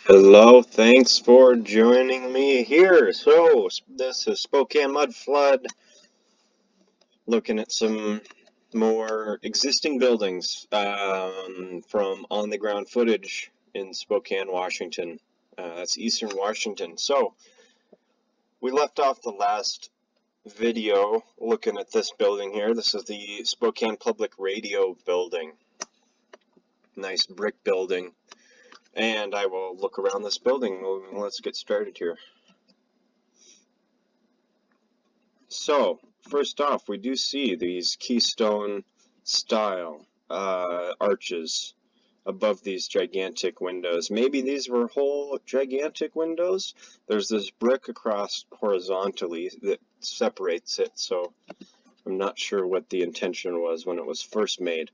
Hello, thanks for joining me here. So, this is Spokane Mud Flood, looking at some more existing buildings from on-the-ground footage in Spokane, Washington. That's Eastern Washington. So, we left off the last video looking at this building here. This is the Spokane Public Radio building. Nice brick building. And I will look around this building. Let's get started here. So, first off, we do see these keystone style arches above these gigantic windows. Maybe these were whole gigantic windows. There's this brick across horizontally that separates it, so I'm not sure what the intention was when it was first made.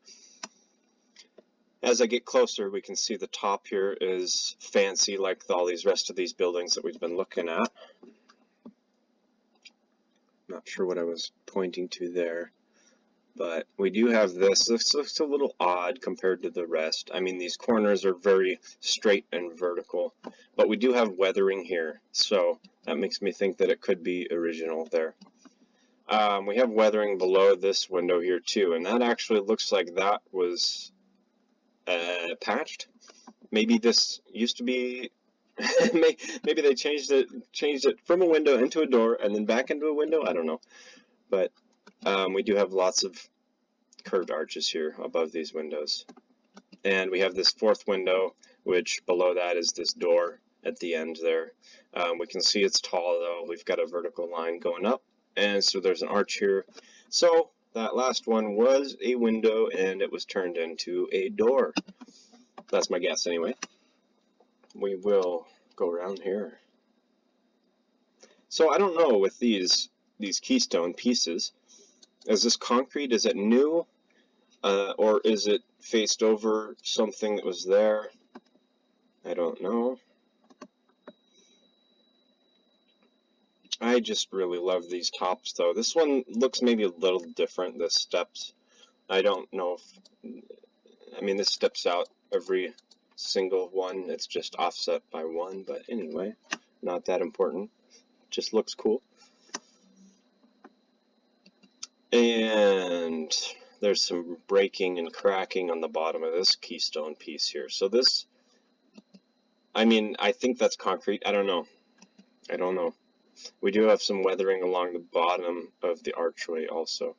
As I get closer, we can see the top here is fancy like all these rest of these buildings that we've been looking at. Not sure what I was pointing to there, but we do have this. This looks a little odd compared to the rest. I mean, these corners are very straight and vertical, but we do have weathering here, so that makes me think that it could be original there. We have weathering below this window here too, and that actually looks like that was patched. Maybe this used to be maybe they changed it from a window into a door and then back into a window. I don't know, but we do have lots of curved arches here above these windows, and we have this fourth window, which below that is this door at the end there. We can see it's tall though. We've got a vertical line going up, and so there's an arch here. So that last one was a window and it was turned into a door. That's my guess anyway. We will go around here. So I don't know with these keystone pieces. Is this concrete? Is it new? Or is it faced over something that was there? I don't know. I just really love these tops though. This one looks maybe a little different, the steps. I don't know if, I mean, this steps out every single one. It's just offset by one, but anyway, not that important. Just looks cool. And there's some breaking and cracking on the bottom of this keystone piece here. So this, I mean, I think that's concrete. I don't know. We do have some weathering along the bottom of the archway also.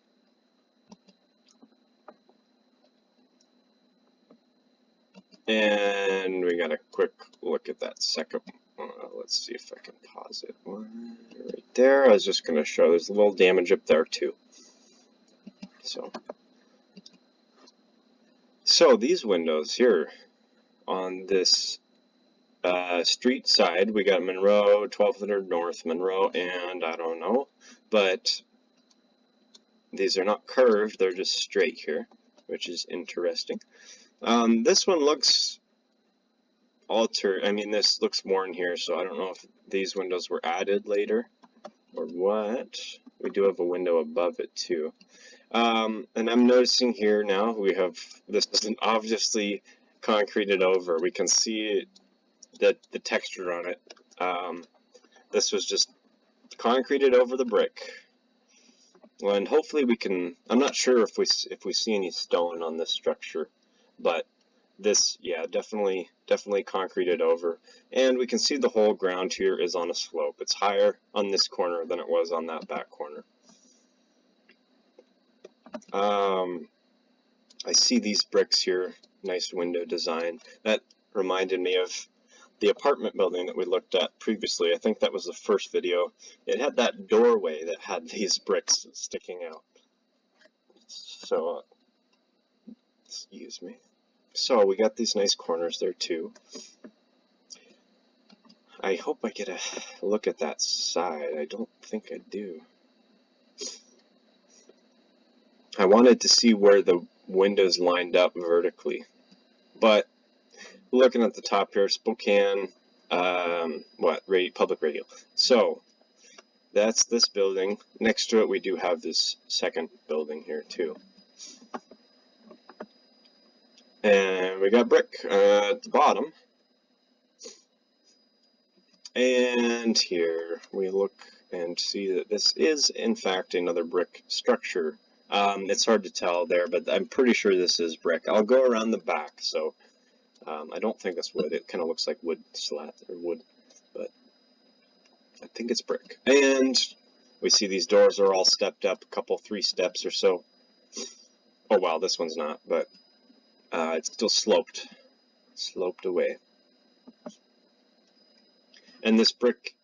And we got a quick look at that second. Let's see if I can pause it. One right there. I was just going to show there's a little damage up there too. So these windows here on this street side, we got Monroe, 1200 North Monroe, and I don't know, but these are not curved, they're just straight here, which is interesting. This one looks altered. I mean, this looks worn here, so I don't know if these windows were added later or what. We do have a window above it too. And I'm noticing here now we have, this isn't obviously concreted over. We can see the texture on it. This was just concreted over the brick. And hopefully we can, I'm not sure if we see any stone on this structure, but this, yeah, definitely concreted over. And we can see the whole ground here is on a slope. It's higher on this corner than it was on that back corner. I see these bricks here, nice window design. That reminded me of the apartment building that we looked at previously. I think that was the first video. It had that doorway that had these bricks sticking out. So, excuse me. So we got these nice corners there too. I hope I get a look at that side. I don't think I do. I wanted to see where the windows lined up vertically, but looking at the top here, Spokane, public radio. So that's this building. Next to it, we do have this second building here too. And we got brick at the bottom. And here we look and see that this is in fact another brick structure. It's hard to tell there, but I'm pretty sure this is brick. I'll go around the back, so I don't think it's wood. It kind of looks like wood slat or wood, but I think it's brick. And we see these doors are all stepped up, a couple, 3 steps or so. Oh wow, this one's not, but it's still sloped away. And this brick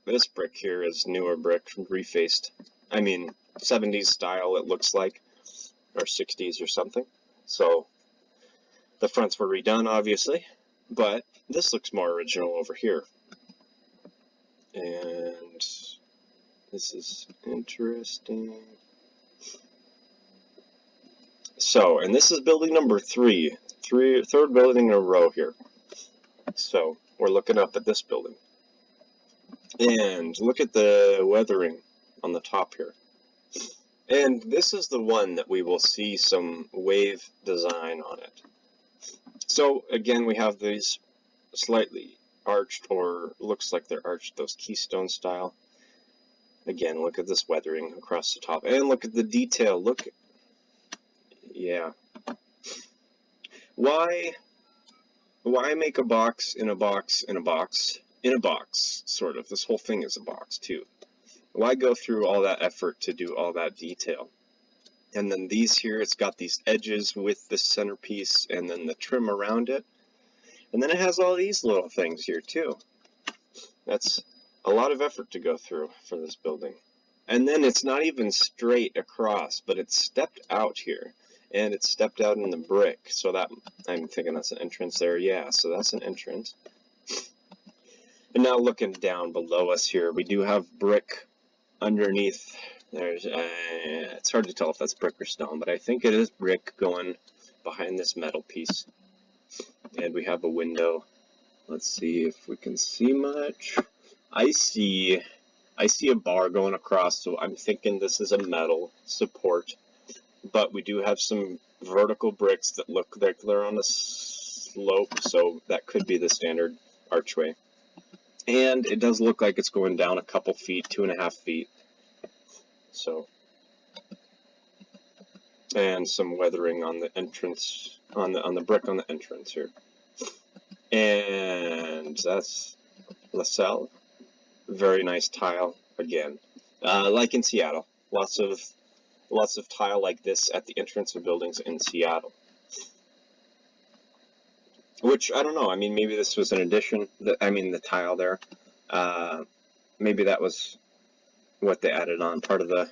here is newer brick, refaced. I mean, 70s style it looks like, or 60s or something. So the fronts were redone, obviously, but this looks more original over here. And this is interesting. So, and this is building number 3, third building in a row here. So we're looking up at this building. And look at the weathering on the top here. And this is the one that we will see some wave design on it. So again, we have these slightly arched, or looks like they're arched, those keystone style. Again, look at this weathering across the top. And look at the detail. Look. Yeah. Why make a box in a box in a box in a box, sort of? This whole thing is a box, too. Why go through all that effort to do all that detail? And then these here, it's got these edges with the centerpiece and then the trim around it. And then it has all these little things here, too. That's a lot of effort to go through for this building. And then it's not even straight across, but it's stepped out here. And it's stepped out in the brick. So that, I'm thinking that's an entrance there. Yeah, so that's an entrance. And now looking down below us here, we do have brick underneath. There's it's hard to tell if that's brick or stone, but I think it is brick going behind this metal piece. And we have a window. Let's see if we can see much. I see a bar going across, so I'm thinking this is a metal support. But we do have some vertical bricks that look like they're on a slope, so that could be the standard archway. And it does look like it's going down a couple feet, 2.5 feet. So, and some weathering on the entrance, on the brick on the entrance here. And that's LaSalle. Very nice tile again, like in Seattle. Lots of tile like this at the entrance of buildings in Seattle. Which, I don't know, I mean, maybe this was an addition, the tile there. Maybe that was what they added on, part of the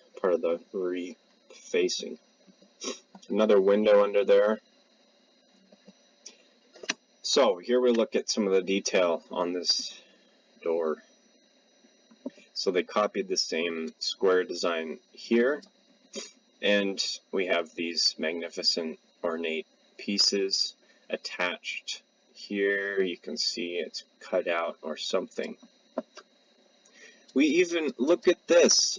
refacing. Another window under there. So, here we look at some of the detail on this door. So they copied the same square design here. And we have these magnificent ornate pieces attached here. You can see it's cut out or something. We even, look at this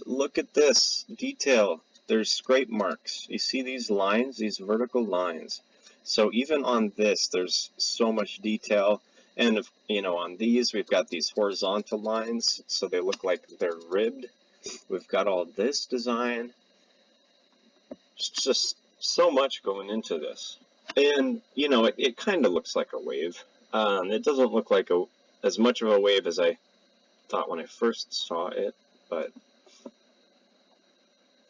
detail. There's scrape marks. You see these lines, these vertical lines. So even on this, there's so much detail. And if, on these, we've got these horizontal lines, so they look like they're ribbed. We've got all this design. It's just so much going into this. And, it kind of looks like a wave. It doesn't look like as much of a wave as I thought when I first saw it,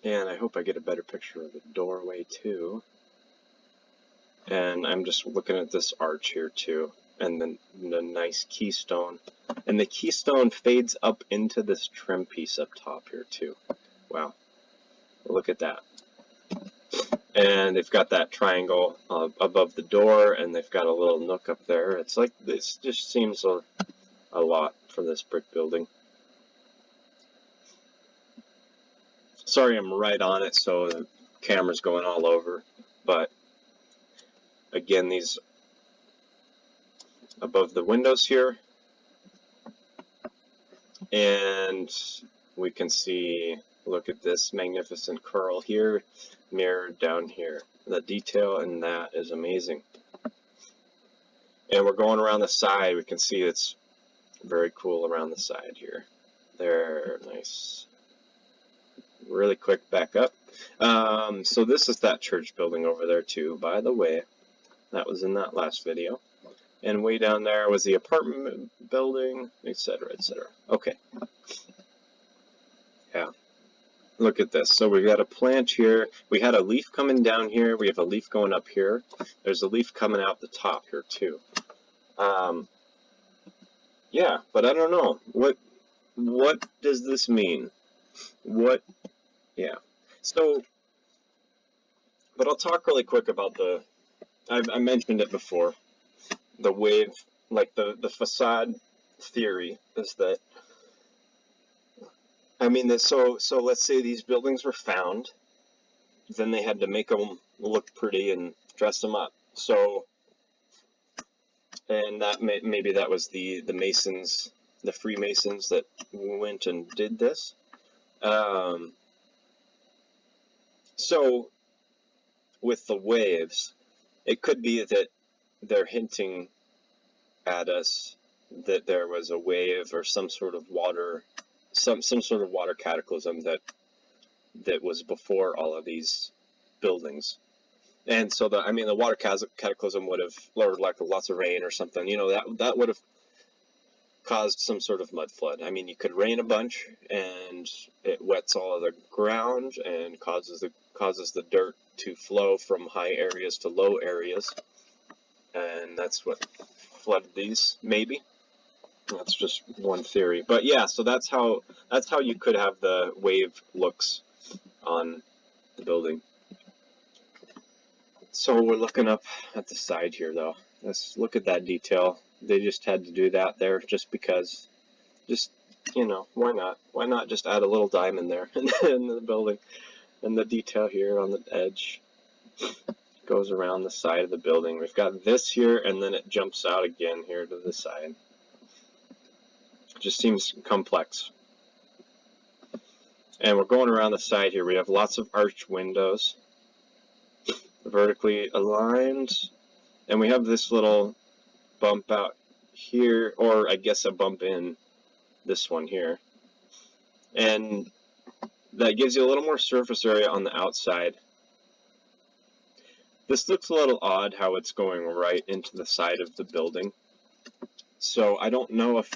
and I hope I get a better picture of the doorway too. And I'm just looking at this arch here too, and then the nice keystone. And the keystone fades up into this trim piece up top here too. Wow, look at that. And they've got that triangle above the door, and they've got a little nook up there. It's like, this just seems a lot for this brick building. Sorry, I'm right on it, so the camera's going all over. But again, these above the windows here, and we can see, look at this magnificent curl here, mirrored down here. The detail in that is amazing. And we're going around the side, we can see it's Very cool around the side here. There, nice. Really quick back up. So this is that church building over there too, by the way. That was in that last video. And way down there was the apartment building, etc., etc. Okay. Yeah. Look at this. So we've got a plant here. We had a leaf coming down here. We have a leaf going up here. There's a leaf coming out the top here too. Yeah, but I don't know. What does this mean? Yeah. So, but I'll talk really quick about I mentioned it before. The wave, like the facade theory is that, I mean, so let's say these buildings were found, then they had to make them look pretty and dress them up. So, and that maybe that was the Masons, the Freemasons that went and did this. So with the waves, it could be that they're hinting at us that there was a wave or some sort of water, some sort of water cataclysm that was before all of these buildings. And so the water cataclysm would have, or like lots of rain or something, you know, that would have caused some sort of mud flood. I mean, you could rain a bunch and it wets all of the ground and causes the dirt to flow from high areas to low areas, and that's what flooded these, maybe. That's just one theory, but yeah, so that's how you could have the wave looks on the building. So we're looking up at the side here, though. Let's look at that detail. They just had to do that there just because, just, you know, why not? Why not just add a little diamond there in the building? And the detail here on the edge goes around the side of the building. We've got this here, and then it jumps out again here to the side. It just seems complex. And we're going around the side here. We have lots of arch windows, vertically aligned, and we have this little bump out here, or I guess a bump in this one here, and that gives you a little more surface area on the outside. This looks a little odd how it's going right into the side of the building, so I don't know if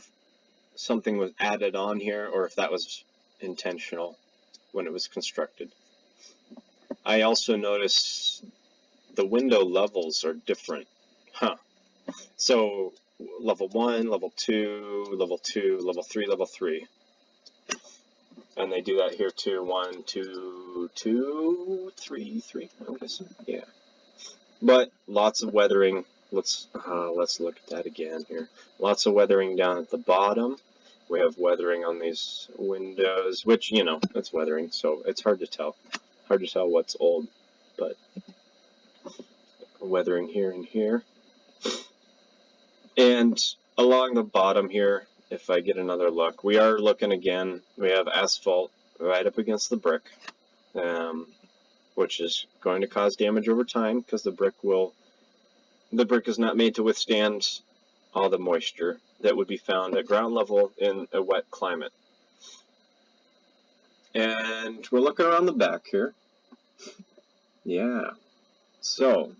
something was added on here or if that was intentional when it was constructed. I also notice the window levels are different. So level 1, level 2, level 2, level 3, level 3. And they do that here too. 1, 2, 2, 3, 3, I'm guessing. Yeah. But lots of weathering. Let's look at that again here. Lots of weathering down at the bottom. We have weathering on these windows, which, you know, it's weathering, so it's hard to tell. Hard to tell what's old, but weathering here and here. And along the bottom here, if I get another look, we are looking again. We have asphalt right up against the brick, which is going to cause damage over time because the brick is not made to withstand all the moisture that would be found at ground level in a wet climate. And we're looking around the back here. Yeah. So,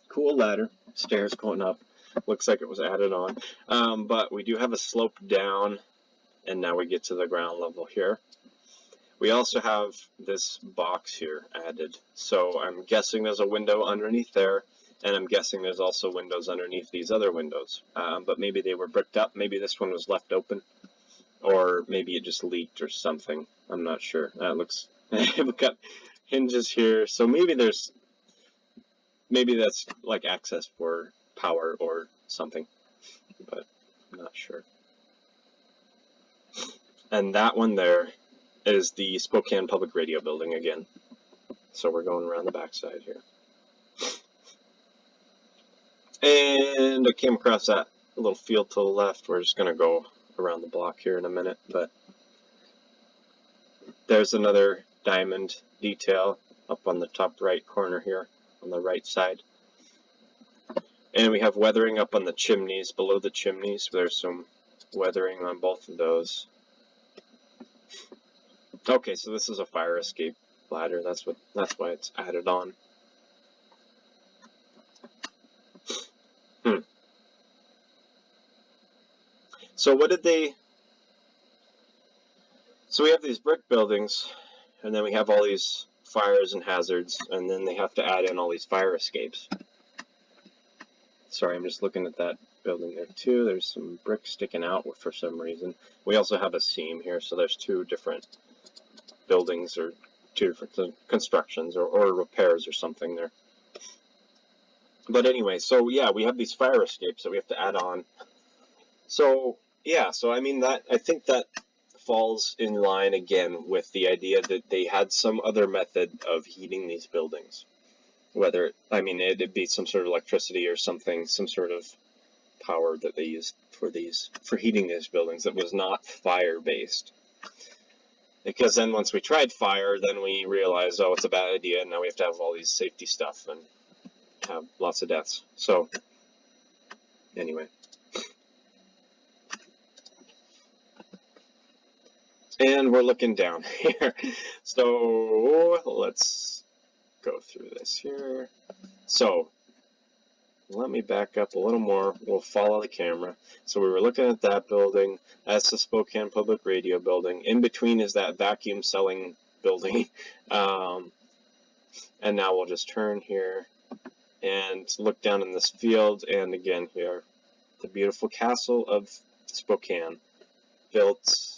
cool ladder, stairs going up. Looks like it was added on. But we do have a slope down, and now we get to the ground level here. We also have this box here added. So I'm guessing there's a window underneath there, and I'm guessing there's also windows underneath these other windows. But maybe they were bricked up. Maybe this one was left open, or maybe it just leaked or something. I'm not sure. That looks. We've got hinges here, so maybe that's like access for power or something, but I'm not sure. And that one there is the Spokane Public Radio building again. So we're going around the backside here. And I came across that little field to the left. We're just going to go around the block here in a minute, but there's another diamond detail up on the top right corner here on the right side. And we have weathering up on the chimneys, below the chimneys. There's some weathering on both of those. Okay, so this is a fire escape ladder. That's why it's added on. So what did they? So we have these brick buildings, and then we have all these fires and hazards, and then they have to add in all these fire escapes. Sorry, I'm just looking at that building there too. There's some brick sticking out for some reason. We also have a seam here, so there's two different buildings or two different constructions or repairs or something there. But anyway, so yeah, we have these fire escapes that we have to add on. So yeah, so I mean I think that falls in line again with the idea that they had some other method of heating these buildings. Whether, I mean, it'd be some sort of electricity or something, some sort of power that they used for heating these buildings that was not fire-based. Because then once we tried fire, then we realized, oh, it's a bad idea, and now we have to have all these safety stuff and have lots of deaths. So, anyway. And we're looking down here. So, let's go through this here. So, let me back up a little more. We'll follow the camera. So we were looking at that building. That's the Spokane Public Radio building. In between is that vacuum selling building. And now we'll just turn here and look down in this field. And again here, the beautiful castle of Spokane, built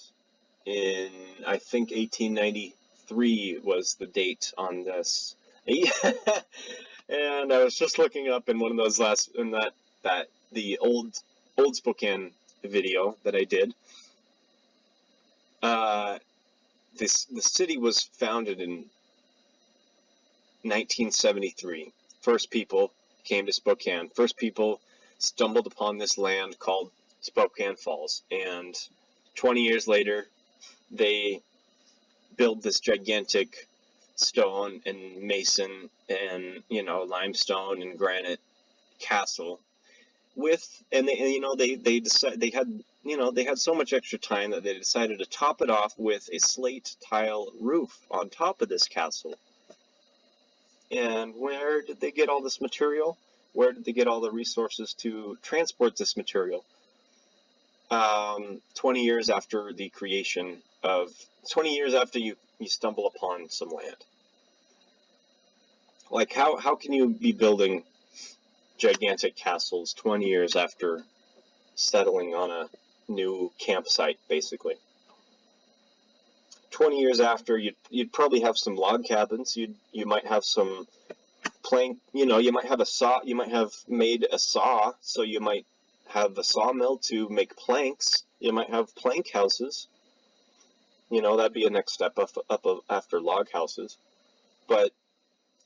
in, I think, 1893 was the date on this. And I was just looking up in one of those the old Spokane video that I did. The city was founded in 1973. First people came to Spokane. First people stumbled upon this land called Spokane Falls, and 20 years later, they built this gigantic stone and mason and limestone and granite castle they had so much extra time that they decided to top it off with a slate tile roof on top of this castle. And where did they get all this material? Where did they get all the resources to transport this material? 20 years after the creation of 20 years after you stumble upon some land. Like, how can you be building gigantic castles 20 years after settling on a new campsite, basically? 20 years after, you'd probably have some log cabins. You might have some plank. You might have a saw. You might have made a saw, so you might have a sawmill to make planks. You might have plank houses. That'd be a next step up after log houses.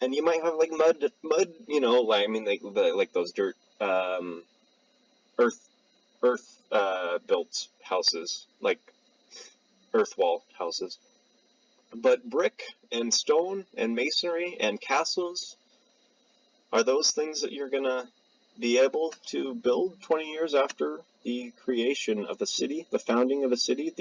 And you might have like mud, like those dirt, earth built houses, like earth wall houses. But brick and stone and masonry and castles, are those things that you're gonna be able to build 20 years after the creation of a city, the founding of a city,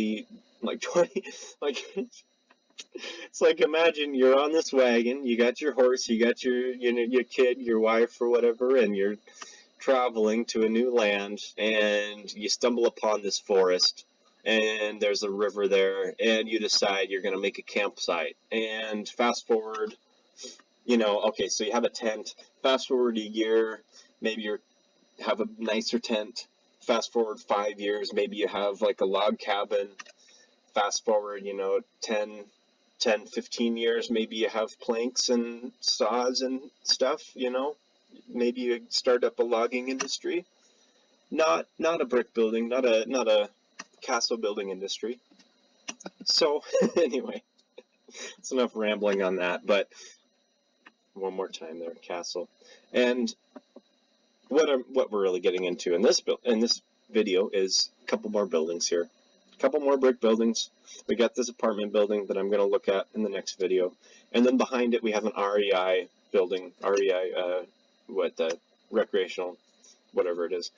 it's like, imagine you're on this wagon, you got your horse, you got your kid, your wife, or whatever, and you're traveling to a new land, and you stumble upon this forest, and there's a river there, and you decide you're going to make a campsite. And fast forward, okay, so you have a tent. Fast forward a year, maybe you have a nicer tent. Fast forward 5 years, maybe you have like a log cabin. Fast forward, 10, 15 years, maybe you have planks and saws and stuff, Maybe you start up a logging industry. Not a brick building, not a castle building industry. So, anyway, it's enough rambling on that, but one more time there, castle. And what we're really getting into in this video is a couple more buildings here. A couple more brick buildings. We got this apartment building that I'm going to look at in the next video. And then behind it we have an REI building, recreational, whatever it is,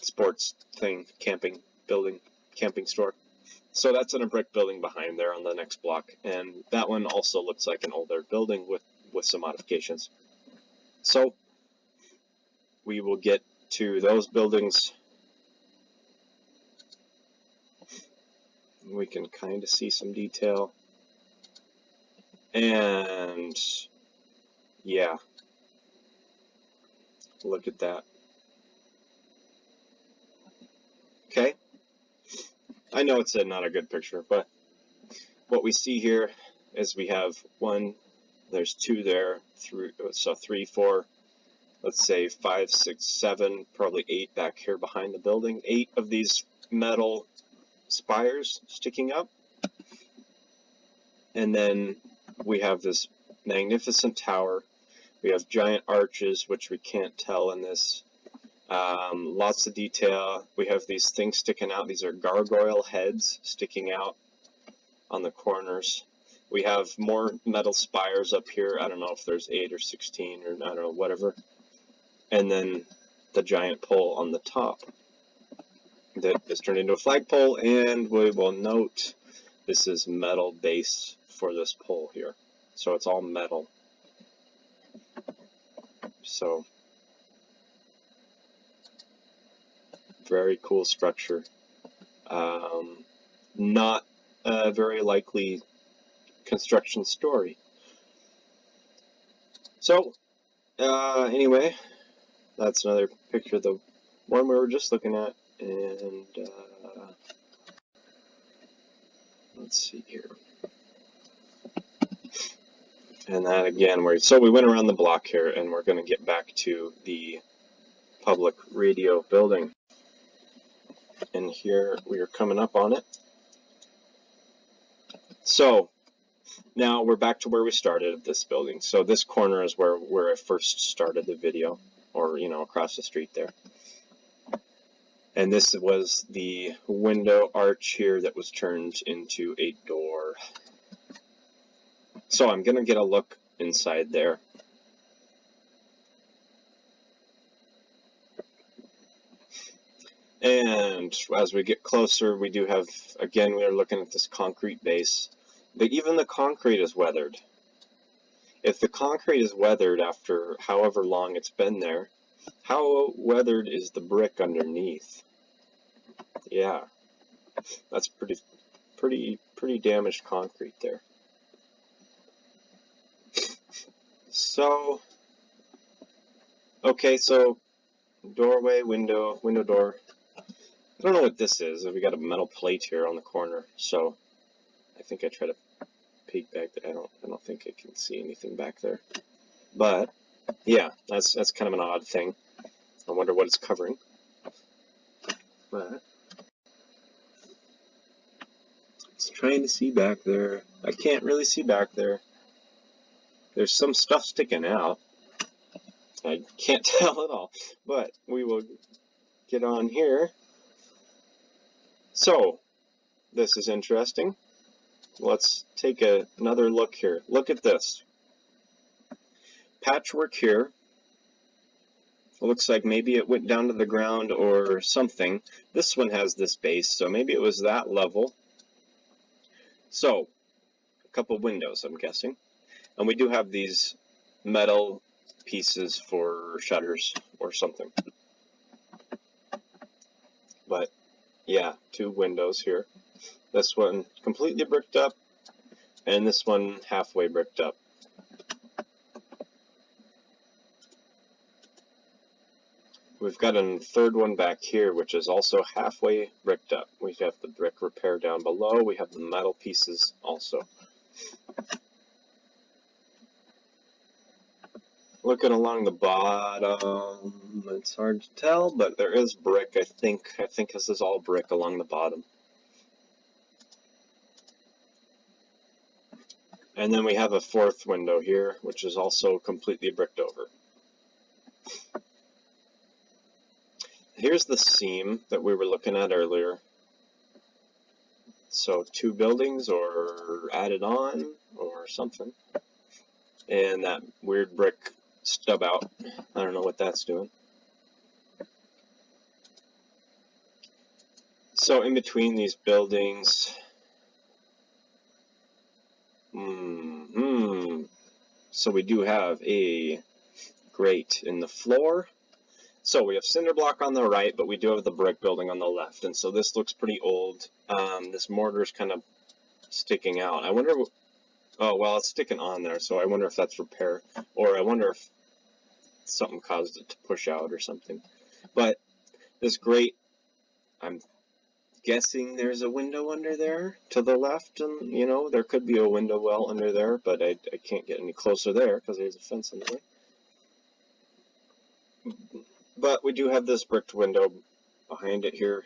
sports thing, camping building. camping store. So that's in a brick building behind there on the next block, and that one also looks like an older building with some modifications. So we will get to those buildings. We can kind of see some detail, and yeah, look at that. Okay, I know it's not a good picture, but what we see here is we have one, there's two there, so 3, 4, let's say 5, 6, 7, probably 8 back here behind the building. 8 of these metal spires sticking up. And then we have this magnificent tower. We have giant arches, which we can't tell in this. Lots of detail. We have these things sticking out. These are gargoyle heads sticking out on the corners. We have more metal spires up here. I don't know if there's 8 or 16 or I don't know, whatever. And then the giant pole on the top that is turned into a flagpole, and we will note this is metal base for this pole here. So it's all metal. So very cool structure. Not a very likely construction story. So anyway, that's another picture of the one we were just looking at, and let's see here. And that again, so we went around the block here, and we're going to get back to the public radio building. And here we are coming up on it. So now we're back to where we started at this building. So this corner is where I first started the video, or across the street there. And this was the window arch here that was turned into a door. So I'm going to get a look inside there. And as we get closer, we do have, again, we are looking at this concrete base. But even the concrete is weathered. If the concrete is weathered after however long it's been there, how weathered is the brick underneath? Yeah, that's pretty damaged concrete there. So, okay, so doorway, window, door. I don't know what this is. We got a metal plate here on the corner, so I think I try to peek back. I don't think I can see anything back there. But yeah, that's kind of an odd thing. I wonder what it's covering. But it's trying to see back there. I can't really see back there. There's some stuff sticking out. I can't tell at all. But we will get on here. So this is interesting. Let's take another look here. Look at this. Patchwork here. It looks like maybe it went down to the ground or something. This one has this base, so maybe it was that level. So, a couple windows, I'm guessing. And we do have these metal pieces for shutters or something. But, yeah, 2 windows here. This one completely bricked up, and this one halfway bricked up. We've got a third one back here, which is also halfway bricked up. We have the brick repair down below. We have the metal pieces also. Looking along the bottom, it's hard to tell, but there is brick, I think. I think this is all brick along the bottom. And then we have a 4th window here, which is also completely bricked over. Here's the seam that we were looking at earlier. So 2 buildings or added on or something. And that weird brick stub out. I don't know what that's doing. So in between these buildings, so we do have a grate in the floor. So we have cinder block on the right, but we do have the brick building on the left, and so this looks pretty old. This mortar's kind of sticking out. I wonder, oh well, it's sticking on there, so I wonder if that's repair, or I wonder if something caused it to push out or something. But this grate, I'm guessing there's a window under there to the left, and you know, there could be a window well under there, but I can't get any closer there because there's a fence in the way. But we do have this bricked window behind it here,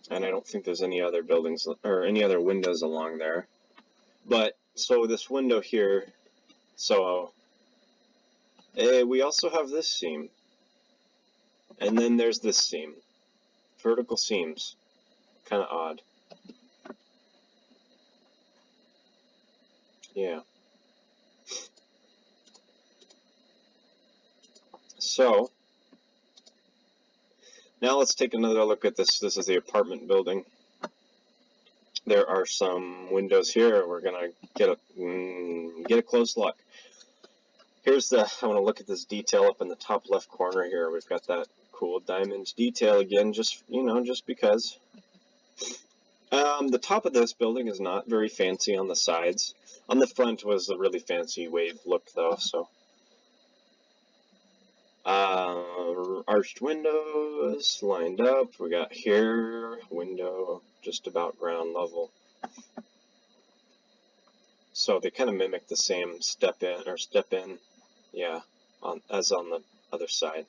and I don't think there's any other buildings or any other windows along there. But so this window here, so we also have this seam, and then there's this seam. Vertical seams, kind of odd. Yeah. So now let's take another look at this. This is the apartment building. There are some windows here. We're gonna get a close look. Here's I want to look at this detail up in the top left corner here. We've got that cool diamond detail again, just just because. The top of this building is not very fancy on the sides. On the front was a really fancy wave look though, so. Arched windows lined up. We got here, window just about ground level. So they kind of mimic the same step in, yeah, as on the other side.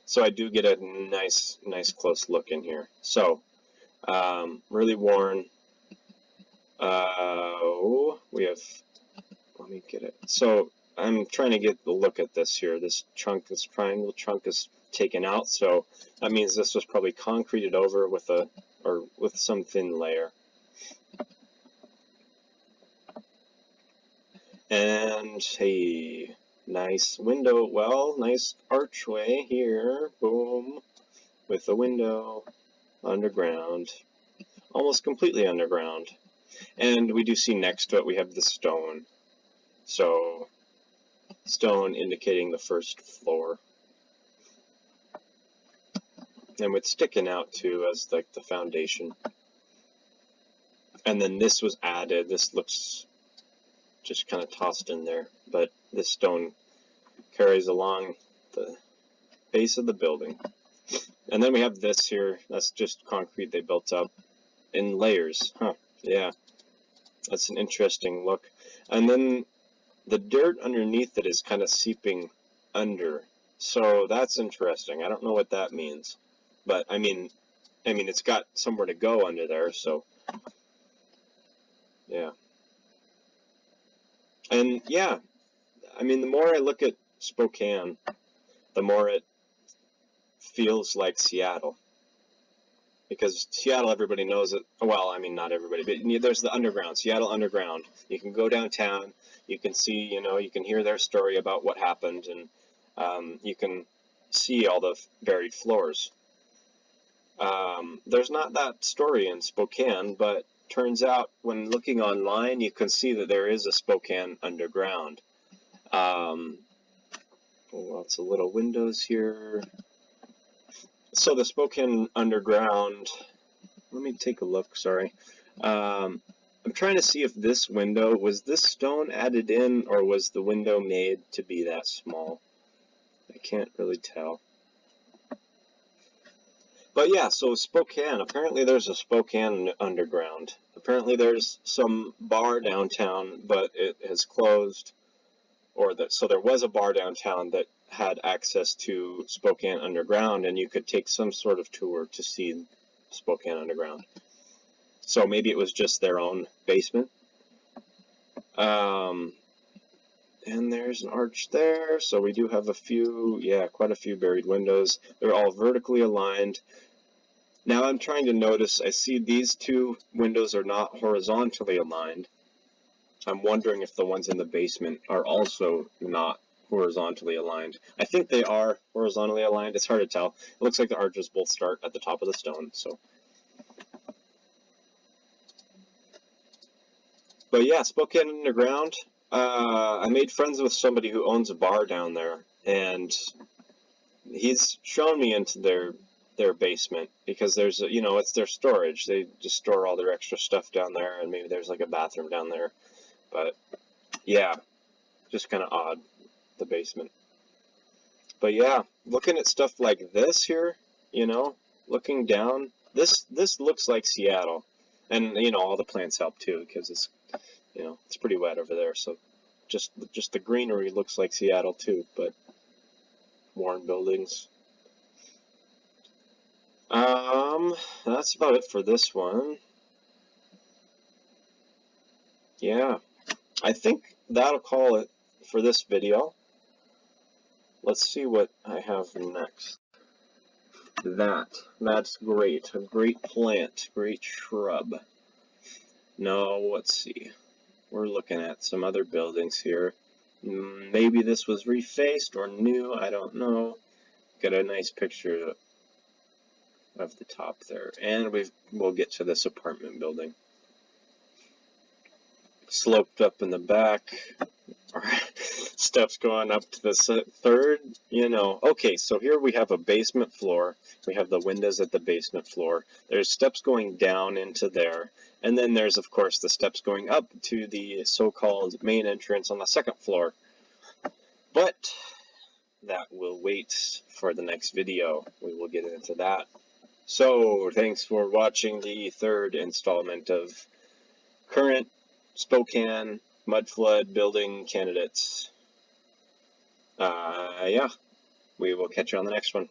So I do get a nice close look in here. So, really worn. We have, let me get it. So I'm trying to get the look at this here. This trunk, this triangle trunk is taken out, so that means this was probably concreted over with some thin layer. And hey, nice window, well, nice archway here, boom, with a window underground, almost completely underground. And we do see next to it we have the stone. So stone indicating the first floor. And with sticking out too as like the foundation. And then this was added. This looks just kind of tossed in there, but this stone carries along the base of the building. And then we have this here. That's just concrete they built up in layers. Huh, yeah. That's an interesting look. And then the dirt underneath it is kind of seeping under. So that's interesting. I don't know what that means. But I mean it's got somewhere to go under there, so yeah. And yeah, I mean, the more I look at Spokane, the more it feels like Seattle. Because Seattle, everybody knows it. Well, I mean, not everybody, but there's the underground, Seattle Underground. You can go downtown, you can see, you can hear their story about what happened, and you can see all the buried floors. There's not that story in Spokane, but turns out when looking online, you can see that there is a Spokane Underground. Lots of little windows here. So the Spokane Underground, let me take a look, sorry. I'm trying to see if this window, was this stone added in, or was the window made to be that small? I can't really tell. But yeah, so Spokane, apparently there's a Spokane Underground. Apparently there's some bar downtown, but it has closed. So there was a bar downtown that had access to Spokane Underground, and you could take some sort of tour to see Spokane Underground. So maybe it was just their own basement. And there's an arch there, so we do have quite a few buried windows. They're all vertically aligned. Now I'm trying to notice, I see these two windows are not horizontally aligned. I'm wondering if the ones in the basement are also not horizontally aligned. I think they are horizontally aligned. It's hard to tell. It looks like the arches both start at the top of the stone. So, but yeah, Spokane Underground. I made friends with somebody who owns a bar down there, and he's shown me into their basement because there's a, it's their storage. They just store all their extra stuff down there, and maybe there's like a bathroom down there. But yeah, just kind of odd, the basement. But yeah, looking at stuff like this here, looking down, this looks like Seattle, and all the plants help too because it's pretty wet over there. So just the greenery looks like Seattle too, but worn buildings. That's about it for this one. Yeah, I think that'll call it for this video. Let's see what I have next. That's great. A great plant, great shrub. Now, let's see. We're looking at some other buildings here. Maybe this was refaced or new, I don't know. Got a nice picture of the top there. And we'll get to this apartment building. Sloped up in the back. Steps going up to the third, Okay, so here we have a basement floor. We have the windows at the basement floor. There's steps going down into there. And then there's, of course, the steps going up to the so-called main entrance on the second floor. But that will wait for the next video. We will get into that. So, thanks for watching the third installment of current Spokane mudflood building candidates. Yeah, we will catch you on the next one.